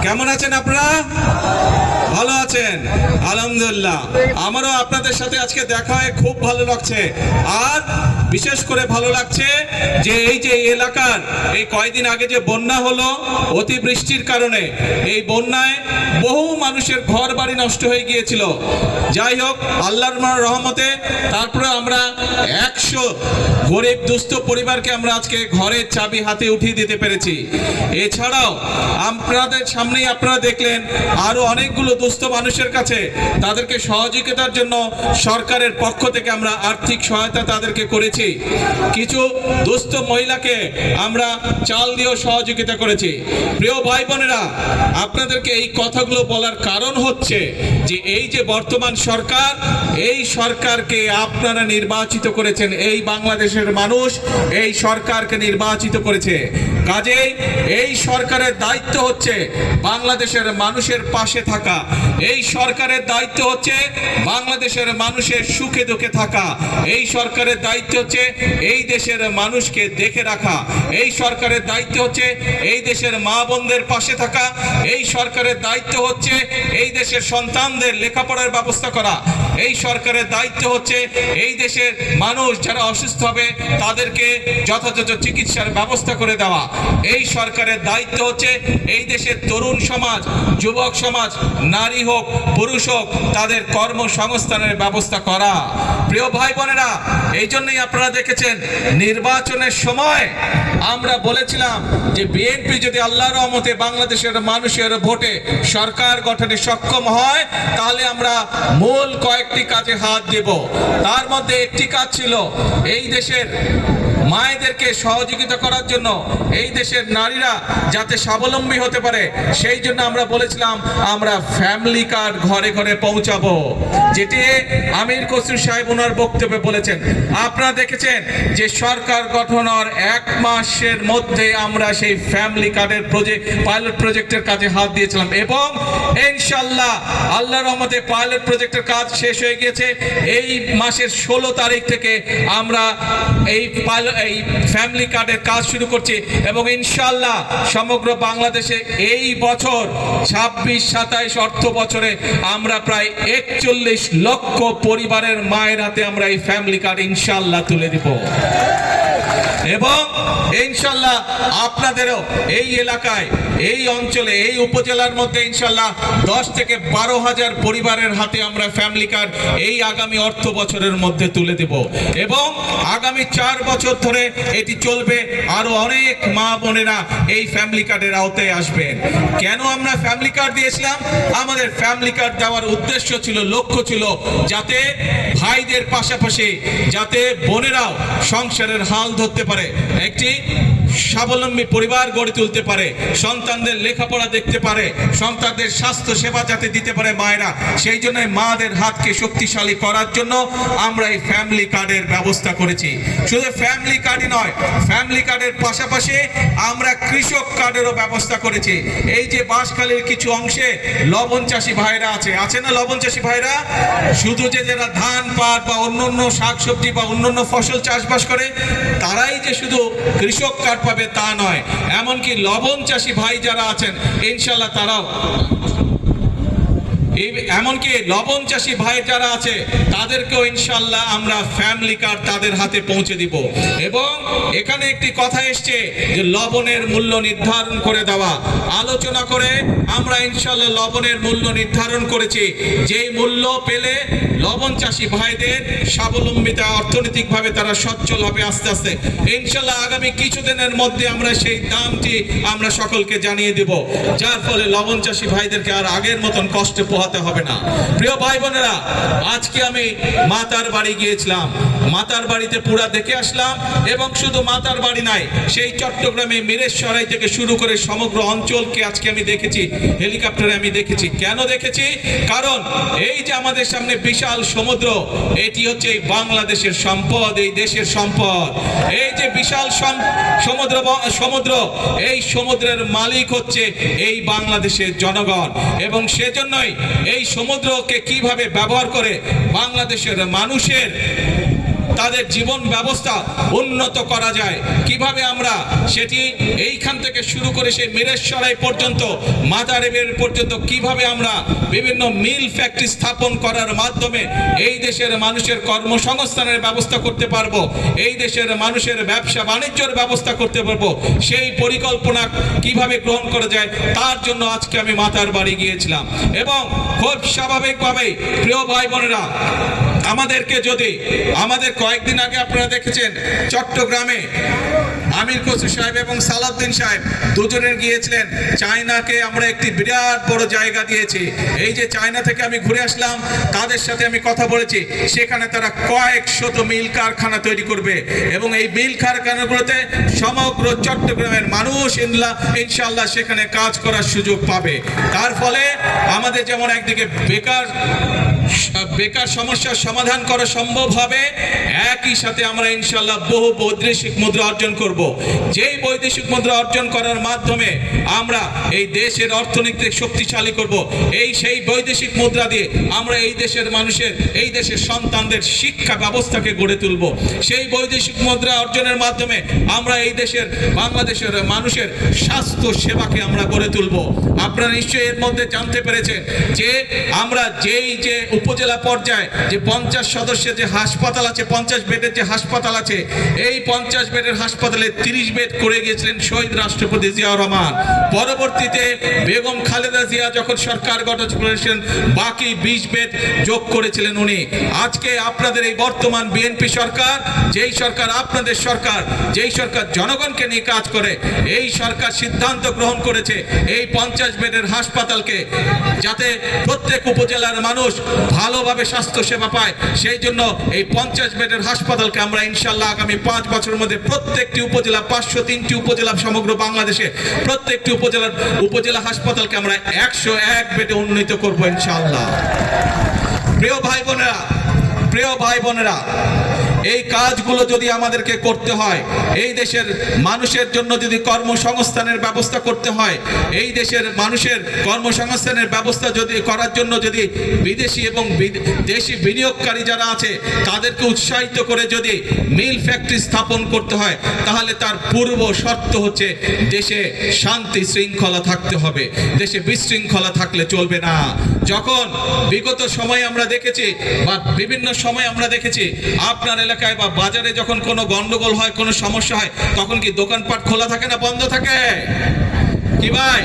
কেমন আছেন আপনারা? ভালো আছেন? আলহামদুলিল্লাহ। আমারও আপনাদের সাথে আজকে দেখা হয়ে খুব ভালো লাগছে। আর বিশেষ করে ভালো লাগছে যে এই যে এলাকার এই কয়েকদিন আগে যে বন্যা হলো অতিবৃষ্টির কারণে, এই বন্যায় বহু মানুষের ঘর বাড়ি নষ্ট হয়ে গিয়েছিল। যাই হোক, আল্লাহর রহমতে তারপরে আমরা 100 গরিব দুস্থ পরিবারকে আমরা আজকে ঘরের চাবি হাতে উঠিয়ে দিতে পেরেছি। এছাড়াও আপনাদের সামনেই আপনারা দেখলেন আরো অনেকগুলো দুস্থ মানুষের কাছে তাদেরকে সহযোগিতার জন্য সরকারের পক্ষ থেকে আমরা আর্থিক সহায়তা তাদেরকে করেছি। কিছু দুস্থ মহিলাকে আমরা চাল দিয়েও সহযোগিতা করেছি। প্রিয় ভাই বোনেরা, আপনাদেরকে এই কথাগুলো বলার কারণ হচ্ছে যে এই যে বর্তমান সরকার, এই সরকারকে আপনারা নির্বাচিত করেছেন। এই বাংলাদেশের মানুষ এই সরকারকে নির্বাচিত করেছে। কাজেই এই সরকারের দায়িত্ব হচ্ছে বাংলাদেশের মানুষের পাশে থাকা। এই সরকারের দায়িত্ব হচ্ছে বাংলাদেশের মানুষের সুখে দুঃখে থাকা। এই সরকারের দায়িত্ব হচ্ছে এই দেশের মানুষকে দেখে রাখা। এই সরকারের দায়িত্ব হচ্ছে এই দেশের মা বোনদের পাশে থাকা। এই সরকারের দায়িত্ব হচ্ছে এই দেশের সন্তানদের লেখাপড়ার ব্যবস্থা করা। এই সরকারের দায়িত্ব হচ্ছে এই দেশের মানুষ যারা অসুস্থ হবে তাদেরকে যথাযথ চিকিৎসার ব্যবস্থা করে দেওয়া। এই সরকারের দায়িত্ব হচ্ছে এই দেশের তরুণ সমাজ, যুবক সমাজ, নারী হোক পুরুষ হোক, তাদের কর্মসংস্থানের ব্যবস্থা করা। প্রিয় ভাই বোনেরা, এই জন্যই আপনারা দেখেছেন নির্বাচনের সময় আমরা বলেছিলাম যে বিএনপি যদি আল্লাহর রহমতে বাংলাদেশের মানুষের ভোটে সরকার গঠনে সক্ষম হয় তাহলে আমরা মূল কয়েকটি কাজে হাত দেব। তার মধ্যে একটি কাজ ছিল এই দেশের মায়েদেরকে সহযোগিতা করার জন্য, এই দেশের নারীরা যাতে স্বাবলম্বী হতে পারে সেই জন্য আমরা বলেছিলাম আমরা ফ্যামিলি কার্ড ঘরে ঘরে পৌঁছাবো, যেটি আমির খসরু সাহেব ওনার বক্তব্যে বলেছেন। আপনারা দেখেছেন যে সরকার গঠনের 1 মাসের মধ্যে আমরা সেই ফ্যামিলি কার্ডের পাইলট প্রজেক্টের কাজে হাত দিয়েছিলাম এবং ইনশাআল্লাহ আল্লাহর রহমতে পাইলট প্রজেক্টের কাজ শেষ হয়ে গিয়েছে। এই মাসের 16 তারিখ থেকে আমরা এই ফ্যামিলি কার্ডের কাজ শুরু করছি এবং ইনশাআল্লাহ সমগ্র বাংলাদেশে এই বছর 26-27 অর্থ বছরে আমরা প্রায় 41 লক্ষ পরিবারের মায়ের হাতে আমরা এই ফ্যামিলি কার্ড ইনশাআল্লাহ তুলে দিব এবং ইনশাআল্লাহ আপনাদেরও এই এলাকায়, এই অঞ্চলে, এই উপজেলার মধ্যে ইনশাআল্লাহ 10 থেকে 12 হাজার পরিবারের হাতে আমরা ফ্যামিলি কার্ড এই আগামী অর্থ বছরের মধ্যে তুলে দেব এবং আগামী 4 বছর ধরে এটি চলবে। আরো অনেক মা বোনেরা এই ফ্যামিলি কার্ডের আওতায় আসবেন। কেন আমরা ফ্যামিলি কার্ড দিয়েছিলাম? আমাদের ফ্যামিলি কার্ড দেওয়ার উদ্দেশ্য ছিল, লক্ষ্য ছিল যাতে ভাইদের পাশাপাশি যাতে বোনেরাও সংসারের হাল ধরতে পারে, একটি স্বাবলম্বী পরিবার গড়ে তুলতে পারে, সন্তানদের লেখাপড়া দেখতে পারে, সন্তানদের স্বাস্থ্য সেবা যাতে দিতে পারে মায়েরা। সেই জন্য মাদের হাতকে শক্তিশালী করার জন্য আমরা এই ফ্যামিলি কার্ডের ব্যবস্থা করেছি। শুধু ফ্যামিলি কার্ডই নয়, ফ্যামিলি কার্ডের পাশাপাশি আমরা কৃষক কার্ডেরও ব্যবস্থা করেছি। এই যে বাঁশখালীর কিছু অংশে লবণ চাষী ভাইরা আছে না, লবণ চাষী ভাইরা শুধু যে যারা ধান পাট বা অন্যান্য শাকসবজি বা অন্যান্য ফসল চাষবাস করে তারাই যে শুধু কৃষক কার্ড পাবে তা নয়, এমনকি লবণ চাষী ভাই যারা আছেন ইনশাআল্লাহ তারাও, এমনকি লবণ চাষী ভাই যারা আছে তাদেরকেও ইনশাআল্লাহ আমরা ফ্যামিলি কার্ড তাদের হাতে পৌঁছে দিব। এবং এখানে একটি কথা এসছে যে লবণের মূল্য নির্ধারণ করে দেওয়া। আলোচনা করে আমরা ইনশাআল্লাহ লবণের মূল্য নির্ধারণ করেছি, যেই মূল্য পেলে লবণ চাষী ভাইদের স্বাবলম্বিতা, অর্থনৈতিকভাবে তারা সচ্ছল হবে আস্তে আস্তে। ইনশাআল্লাহ আগামী কিছুদিনের মধ্যে আমরা সেই দামটি আমরা সকলকে জানিয়ে দেব, যার ফলে লবণ চাষী ভাইদেরকে আর আগের মতন কষ্টে পোহাতে হবে না। প্রিয় ভাই বোনেরা, আজকে আমি মাতার বাড়ি গিয়েছিলাম, মাতার বাড়িতে পুরা দেখে আসলাম এবং শুধু মাতার বাড়ি নাই, সেই চট্টগ্রামে মিরেশরাই থেকে শুরু করে সমগ্র অঞ্চলকে আজকে আমি দেখেছি, হেলিকপ্টারে আমি দেখেছি। কেন দেখেছি? কারণ এই যে আমাদের সামনে বিশাল সমুদ্র, এটি হচ্ছে এই বাংলাদেশের সম্পদ, এই দেশের সম্পদ। এই যে বিশাল সমুদ্র, এই সমুদ্রের মালিক হচ্ছে এই বাংলাদেশের জনগণ এবং সেজন্যই এই সমুদ্রকে কিভাবে ব্যবহার করে বাংলাদেশের মানুষের তাদের জীবন ব্যবস্থা উন্নত করা যায়, কিভাবে আমরা সেটি এইখান থেকে শুরু করে সেই মিরেশ্বরাই পর্যন্ত মাদারেবের পর্যন্ত কিভাবে আমরা বিভিন্ন মিল ফ্যাক্টরি স্থাপন করার মাধ্যমে এই দেশের মানুষের কর্মসংস্থানের ব্যবস্থা করতে পারবো, এই দেশের মানুষের ব্যবসা বাণিজ্যের ব্যবস্থা করতে পারবো, সেই পরিকল্পনা কিভাবে গ্রহণ করা যায় তার জন্য আজকে আমি মাতার বাড়ি গিয়েছিলাম। এবং খুব স্বাভাবিকভাবেই প্রিয় ভাই বোনেরা, আমাদের কয়েকদিন আগে আপনারা দেখেছেন চট্টগ্রামে আমির খসরু সাহেব এবং সালাউদ্দিন সাহেব দুজনের গিয়েছিলেন চায়নাকে। আমরা একটি বিরাট বড় জায়গা দিয়েছি। এই যে চায়না থেকে আমি ঘুরে আসলাম, তাদের সাথে আমি কথা বলেছি, সেখানে তারা কয়েক শত মিল কারখানা তৈরি করবে এবং এই মিল কারখানাগুলোতে সমগ্র চট্টগ্রামের মানুষ ইনশাআল্লাহ সেখানে কাজ করার সুযোগ পাবে। তার ফলে আমাদের যেমন একদিকে বেকার সমস্যার সমাধান করা সম্ভব হবে, একই সাথে আমরা ইনশাআল্লাহ বহু বৈদেশিক মুদ্রা অর্জন করব। যেই বৈদেশিক মুদ্রা অর্জন করার মাধ্যমে আমরা এই দেশের অর্থনীতি শক্তিশালী করব। সেই বৈদেশিক মুদ্রা দিয়ে আমরা এই দেশের মানুষের, এই দেশের সন্তানদের শিক্ষা ব্যবস্থাকে গড়ে তুলব। সেই বৈদেশিক মুদ্রা অর্জনের মাধ্যমে আমরা এই দেশের বাংলাদেশের মানুষের স্বাস্থ্য সেবাকে আমরা গড়ে তুলব। আপনারা নিশ্চয়ই এর মধ্যে জানতে পেরেছেন যে আমরা যে উপজেলা পর্যায়ে যে 50 সদস্যের যে হাসপাতাল আছে, 50 বেডের যে হাসপাতাল আছে, এই 50 বেডের হাসপাতালে 30 বেড করে গিয়েছিলেন শহীদ রাষ্ট্রপতি জিয়াউর রহমান। পরবর্তীতে বেগম খালেদা জিয়া যখন সরকার গঠন করেছেন, বাকি 20 বেড যোগ করেছিলেন উনি। আজকে আপনাদের এই বর্তমান বিএনপি সরকার, যেই সরকার আপনাদের সরকার, যেই সরকার জনগণকে নিয়ে কাজ করে, এই সরকার সিদ্ধান্ত গ্রহণ করেছে এই 50 বেডের হাসপাতালকে যাতে প্রত্যেক উপজেলার মানুষ ভালোভাবে স্বাস্থ্য সেবা পায়, সেই জন্য এই 50 বেডের হাসপাতালকে আমরা ইনশাআল্লাহ আগামী 5 বছরের মধ্যে প্রত্যেকটি উপজেলা, 503টি উপজেলা সমগ্র বাংলাদেশে প্রত্যেকটি উপজেলা হাসপাতালকে আমরা 101 বেডে উন্নীত করবো ইনশাআল্লাহ। প্রিয় ভাই বোনেরা, এই কাজগুলো যদি আমাদেরকে করতে হয়, এই দেশের মানুষের জন্য যদি কর্মসংস্থানের ব্যবস্থা করতে হয়, এই দেশের মানুষের কর্মসংস্থানের ব্যবস্থা যদি করার জন্য যদি বিদেশি এবং দেশি বিনিয়োগকারী যারা আছে তাদেরকে উৎসাহিত করে যদি মিল ফ্যাক্টরি স্থাপন করতে হয়, তাহলে তার পূর্ব শর্ত হচ্ছে দেশে শান্তি শৃঙ্খলা থাকতে হবে। দেশে বিশৃঙ্খলা থাকলে চলবে না। যখন বিগত সময় আমরা দেখেছি বা বিভিন্ন সময় আমরা দেখেছি আপনার এলাকায় বা বাজারে যখন কোনো গন্ডগোল হয়, কোনো সমস্যা হয়, তখন কি দোকানপাট খোলা থাকে না বন্ধ থাকে? কি ভাই,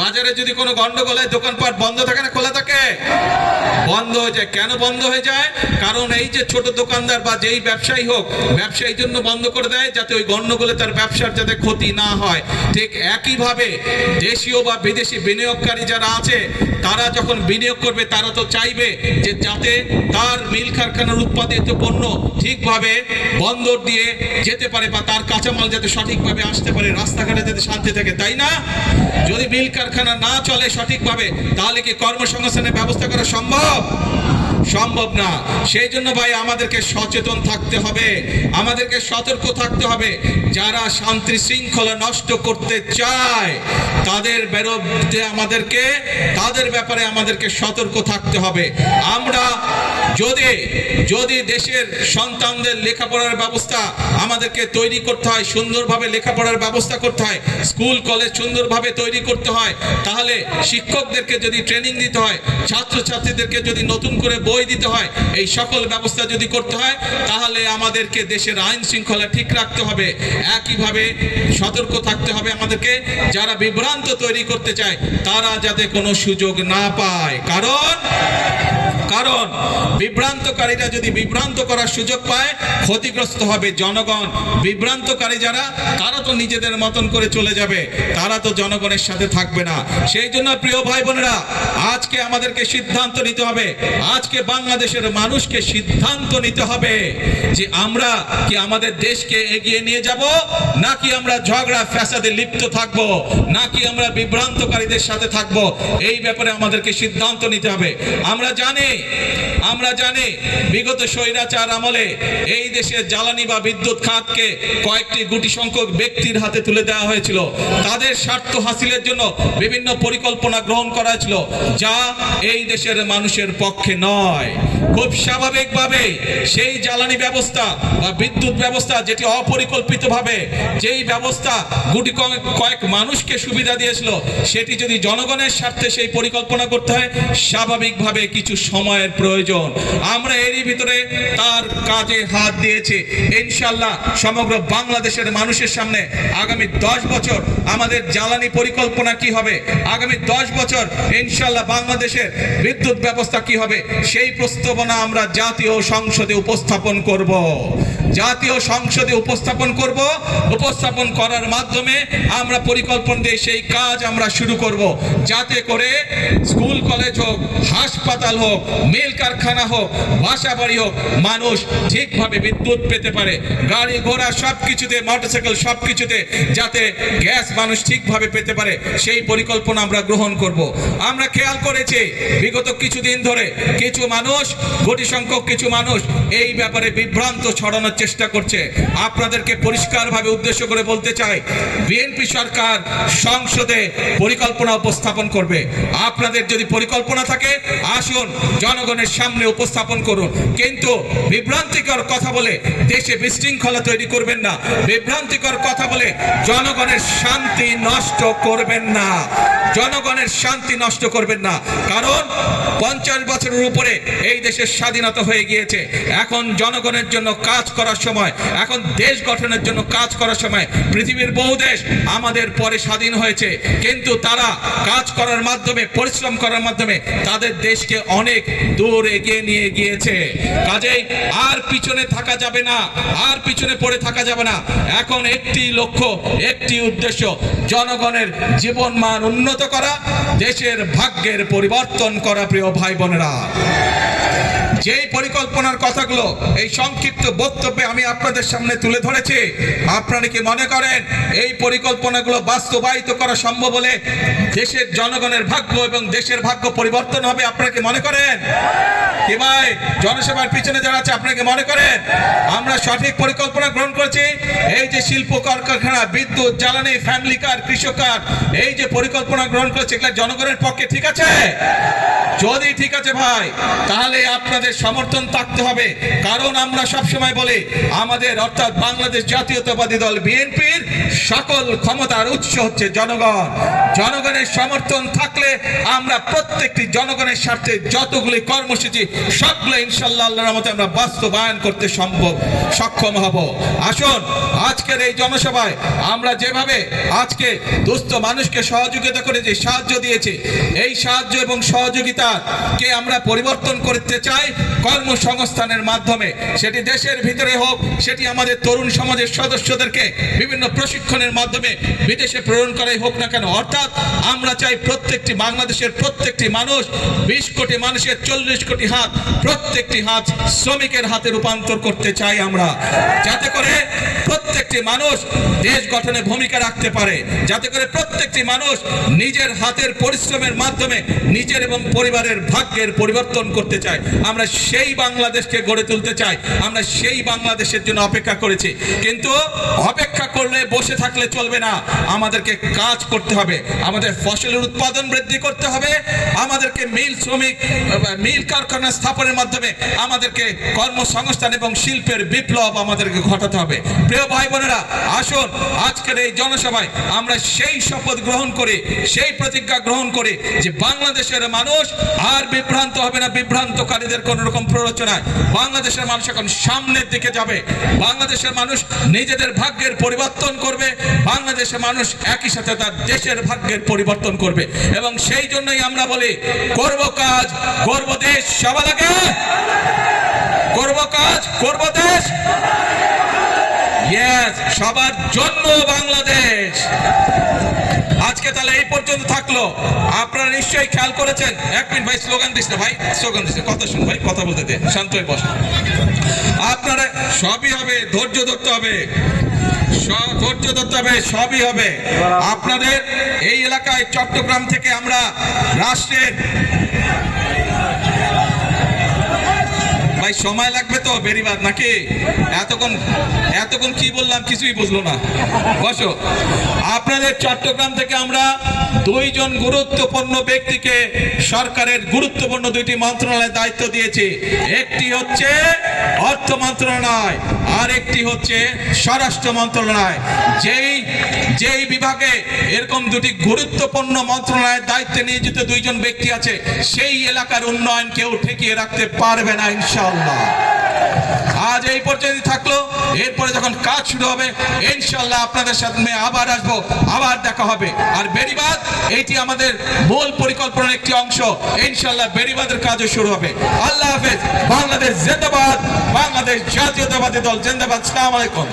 বাজারে যদি কোনো গন্ডগোল হয় দোকানপাট বন্ধ থাকে না খোলা থাকে? বন্ধ হয়ে যায়। কেন বন্ধ হয়ে যায়? কারণ এই যে ছোট দোকানদার বা যেই ব্যবসায়ী হোক, ব্যবসায়ীর জন্য বন্ধ করে দেয় যাতে ওই গন্ডগোলে তার ব্যবসার যাতে ক্ষতি না হয়। ঠিক একইভাবে দেশীয় বা বিদেশি বিনিয়োগকারী যারা আছে তারা যখন বিনিয়োগ করবে, তারা তো চাইবে যে যাতে তার মিল কারখানার উৎপাদিত পণ্য ঠিকভাবে বন্দর দিয়ে যেতে পারে বা তার কাঁচামাল যাতে সঠিকভাবে আসতে পারে, রাস্তাঘাটে যাতে শান্তি থাকে, তাই না? যদি মিল কারখানা না চলে সঠিকভাবে, তাহলে কি কর্মসংস্থানের ব্যবস্থা করা সম্ভব না। সেই জন্য ভাই আমাদেরকে সচেতন থাকতে হবে, আমাদেরকে সতর্ক থাকতে হবে। যারা শান্তি শৃঙ্খলা নষ্ট করতে চায় তাদের বিরুদ্ধে তাদের ব্যাপারে আমাদেরকে সতর্ক থাকতে হবে। আমরা যদি দেশের সন্তানদের লেখাপড়ার ব্যবস্থা আমাদেরকে তৈরি করতে হয়, সুন্দরভাবে লেখাপড়ার ব্যবস্থা করতে হয়, স্কুল কলেজ সুন্দরভাবে তৈরি করতে হয়, তাহলে শিক্ষকদেরকে যদি ট্রেনিং দিতে হয়, ছাত্রছাত্রীদেরকে যদি নতুন করে বই দিতে হয়, এই সকল ব্যবস্থা যদি করতে হয়, তাহলে আমাদেরকে দেশের আইন শৃঙ্খলা ঠিক রাখতে হবে। একইভাবে সতর্ক থাকতে হবে আমাদেরকে, যারা বিভ্রান্ত তৈরি করতে চায় তারা যাতে কোনো সুযোগ না পায়। কারণ বিভ্রান্তকারীরা যদি বিভ্রান্ত করার সুযোগ পায়, ক্ষতিগ্রস্ত হবে জনগণ। বিভ্রান্তকারী যারা, তারা তো নিজেদের মতন করে চলে যাবে, তারা তো জনগণের সাথে থাকবে না। সেই জন্য প্রিয় ভাই বোনেরা, আজকে আমাদেরকে সিদ্ধান্ত নিতে হবে, আজকে বাংলাদেশের মানুষকে সিদ্ধান্ত নিতে হবে যে আমরা কি আমাদের দেশকে এগিয়ে নিয়ে যাব, নাকি আমরা ঝগড়া ফ্যাসাদে লিপ্ত থাকব, নাকি আমরা বিভ্রান্তকারীদের সাথে থাকব। এই ব্যাপারে আমাদেরকে সিদ্ধান্ত নিতে হবে। আমরা জানি জানি বিগত স্বৈরাচার আমলে এই দেশের জ্বালানি বা বিদ্যুৎ খাতকে কয়েকটি গুটি সংখ্যক ব্যক্তির হাতে তুলে দেওয়া হয়েছিল। তাদের স্বার্থ হাসিলের জন্য বিভিন্ন পরিকল্পনা গ্রহণ করা হয়েছিল, যা এই দেশের মানুষের পক্ষে নয়। খুব স্বাভাবিকভাবে সেই জ্বালানি ব্যবস্থা বা বিদ্যুৎ ব্যবস্থা, যেটি অপরিকল্পিতভাবে যেই ব্যবস্থা গুটি কয়েক মানুষকে সুবিধা দিয়েছিল, সেটি যদি জনগণের স্বার্থে সেই পরিকল্পনা করতে হয়, স্বাভাবিকভাবে কিছু সময়ের প্রয়োজন। আমরা এরই ভিতরে তার কাজে হাত দিয়েছি। ইনশাআল্লাহ সমগ্র বাংলাদেশের মানুষের সামনে আগামী 10 বছর আমাদের জ্বালানি পরিকল্পনা কি হবে, আগামী 10 বছর ইনশাআল্লাহ বাংলাদেশের বিদ্যুৎ ব্যবস্থা কি হবে, সেই প্রস্তাবনা আমরা জাতীয় সংসদে উপস্থাপন করব। জাতীয় সংসদে উপস্থাপন করার মাধ্যমে আমরা পরিকল্পনা দিয়ে সেই কাজ আমরা শুরু করব, যাতে করে স্কুল কলেজ হোক, হাসপাতাল হোক, মিল কারখানা হোক, বাসা বাড়ি হোক, মানুষ ঠিকভাবে বিদ্যুৎ পেতে পারে। গাড়ি ঘোড়া সবকিছুতে, মোটরসাইকেল সবকিছুতে যাতে গ্যাস মানুষ ঠিকভাবে পেতে পারে, সেই পরিকল্পনা আমরা গ্রহণ করব। আমরা খেয়াল করেছি বিগত কিছুদিন ধরে কিছু মানুষ, কোটি সংখ্যক কিছু মানুষ এই ব্যাপারে বিভ্রান্ত ছড়ানোর চেষ্টা করছে। আপনাদেরকে পরিষ্কারভাবে উদ্দেশ্য করে বলতে চাই, বিএনপি সরকার সংসদে পরিকল্পনা উপস্থাপন করবে। আপনাদের যদি পরিকল্পনা থাকে, আসুন জনগণের সামনে উপস্থাপন করুন, কিন্তু বিভ্রান্তিকর কথা বলে দেশে বিশৃঙ্খলা তৈরি করবেন না, বিভ্রান্তিকর কথা বলে জনগণের শান্তি নষ্ট করবেন না, জনগণের শান্তি নষ্ট করবেন না। কারণ 50 বছরের উপরে এই দেশের স্বাধীনতা হয়ে গিয়েছে। এখন জনগণের জন্য কাজ করার সময়, এখন দেশ গঠনের জন্য কাজ করার সময়। পৃথিবীর বহু দেশ আমাদের পরে স্বাধীন হয়েছে, কিন্তু তারা কাজ করার মাধ্যমে, পরিশ্রম করার মাধ্যমে তাদের দেশকে অনেক দূর এগিয়ে নিয়ে গিয়েছে। কাজেই আর পিছনে থাকা যাবে না, আর পিছনে পড়ে থাকা যাবে না। এখন একটি লক্ষ্য, একটি উদ্দেশ্য, জনগণের জীবন মান উন্নত করা, দেশের ভাগ্যের পরিবর্তন করা। প্রিয় ভাই বোনেরা, যেই পরিকল্পনার কথাগুলো এই সংক্ষিপ্ত বক্তব্যে আমি আপনাদের সামনে তুলে ধরেছি, আপনারা কি মনে করেন এই পরিকল্পনাগুলো বাস্তবায়িত করা সম্ভব হলে দেশের জনগণের ভাগ্য এবং দেশের ভাগ্য পরিবর্তন হবে? আপনারা কি মনে করেন? কি ভাই, জনসভার পিছনে যারা আছে, আপনারা কি মনে করেন আমরা সঠিক পরিকল্পনা গ্রহণ করেছি? এই যে শিল্প কারখানা, বিদ্যুৎ, জ্বালানি, ফ্যামিলি কার, কৃষক কার, এই যে পরিকল্পনা গ্রহণ করেছে, এগুলো জনগণের পক্ষে ঠিক আছে? যদি ঠিক আছে ভাই, তাহলে আপনাদের সমর্থন থাকতে হবে। কারণ আমরা সবসময় বলি, আমাদের অর্থাৎ বাংলাদেশ জাতীয়তাবাদী দল বিএনপির সকল ক্ষমতার উৎস হচ্ছে জনগণ। জনগণের সমর্থন থাকলে আমরা প্রত্যেকটি জনগণের স্বার্থে যতগুলি কর্মসূচি, সবগুলো ইনশাআল্লাহ আল্লাহর রহমতে আমরা বাস্তবায়ন করতে সক্ষম হব। আসুন আজকের এই জনসভায় আমরা যেভাবে আজকে দুস্থ মানুষকে সহযোগিতা করে যে সাহায্য দিয়েছি, এই সাহায্য এবং সহযোগিতাকে আমরা পরিবর্তন করতে চাই কর্মসংস্থানের মাধ্যমে। সেটি দেশের ভিতরে হোক, সেটি আমাদের তরুণ সমাজের সদস্যদেরকে বিভিন্ন প্রশিক্ষণের মাধ্যমে বিদেশে প্রেরণ করাই হোক না কেন। অর্থাৎ আমরা চাই প্রত্যেকটি বাংলাদেশের প্রত্যেকটি মানুষ, 20 কোটি মানুষের 40 কোটি হাত, প্রত্যেকটি হাত শ্রমিকের হাতে রূপান্তর করতে চাই আমরা, যাতে করে প্রত্যেকটি মানুষ দেশ গঠনে ভূমিকা রাখতে পারে, যাতে করে প্রত্যেকটি মানুষ নিজের হাতের পরিশ্রমের মাধ্যমে নিজের এবং পরিবারের ভাগ্যের পরিবর্তন করতে চায়। আমরা সেই বাংলাদেশকে গড়ে তুলতে চাই। আমরা সেই বাংলাদেশের জন্য অপেক্ষা করেছি, কিন্তু অপেক্ষা করলে, বসে থাকলে চলবে না। আমাদেরকে কাজ করতে হবে, আমাদের ফসলের উৎপাদন বৃদ্ধি করতে হবে, আমাদেরকে মিল কারখানা স্থাপনের মাধ্যমে আমাদেরকে কর্মসংস্থান এবং শিল্পের বিপ্লব আমাদেরকে ঘটাতে হবে। প্রিয় ভাই বোনেরা, আসুন আজকের এই জনসভায় আমরা সেই শপথ গ্রহণ করি, সেই প্রতিজ্ঞা গ্রহণ করি যে বাংলাদেশের মানুষ আর বিভ্রান্ত হবে না, বিভ্রান্তকারীদের কোন রকম প্ররোচনায়। বাংলাদেশের মানুষ এখন সামনের দিকে যাবে, বাংলাদেশের মানুষ নিজেদের ভাগ্যের পরিবর্তন করবে, বাংলাদেশের মানুষ একই সাথে তার দেশের ভাগ্যের পরিবর্তন করবে। এবং সেই জন্যই আমরা বলি, করব কাজ, করব দেশ, সবার আগে করব কাজ, করব দেশ, সবার জন্য বাংলাদেশ। আজকে তাহলে এই পর্যন্ত থাকলো। আপনারা নিশ্চয়ই খেয়াল করেছেন, 1 মিনিট ভাই, স্লোগান দিস না ভাই, স্লোগান দিস না, কথা শুন ভাই, কথা বলতে দে, শান্ত হয়ে বস। আপনারা সবই হবে, ধৈর্য ধরতে হবে, ধৈর্য ধরতে হবে, সবই হবে। আপনাদের এই এলাকায় চট্টগ্রাম থেকে আমরা রাষ্ট্রের ভাই সময় লাগবে তো বেরিবাদ নাকি? এতক্ষণ কি বললাম কিছুই বুঝলো না। বসো। আপনাদের চট্টগ্রাম থেকে আমরা দুইজন গুরুত্বপূর্ণ ব্যক্তিকে সরকারের গুরুত্বপূর্ণ দুইটি মন্ত্রণালয়ের দায়িত্ব দিয়েছি। একটি হচ্ছে অর্থ মন্ত্রণালয় আর একটি হচ্ছে স্বরাষ্ট্র মন্ত্রণালয়। যেই বিভাগে এরকম দুটি গুরুত্বপূর্ণ মন্ত্রণালয়ের দায়িত্বে নিয়োজিত দুইজন ব্যক্তি আছে, সেই এলাকার উন্নয়ন কেউ ঠেকিয়ে রাখতে পারবে না ইনশাআল্লাহ। আজ এই পর্যন্ত থাকলো, এরপরে যখন কাজ শুরু হবে ইনশাআল্লাহ আপনাদের সাথে আবার আসবো, আবার দেখা হবে। আর বেড়িবাঁধ এইটি আমাদের মূল পরিকল্পনার একটি অংশ। ইনশাআল্লাহ বেড়িবাঁধের কাজও শুরু হবে। আল্লাহ হাফেজ। বাংলাদেশ জিন্দাবাদ। বাংলাদেশ জাতীয়তাবাদী দল জিন্দাবাদ। আসসালামু আলাইকুম।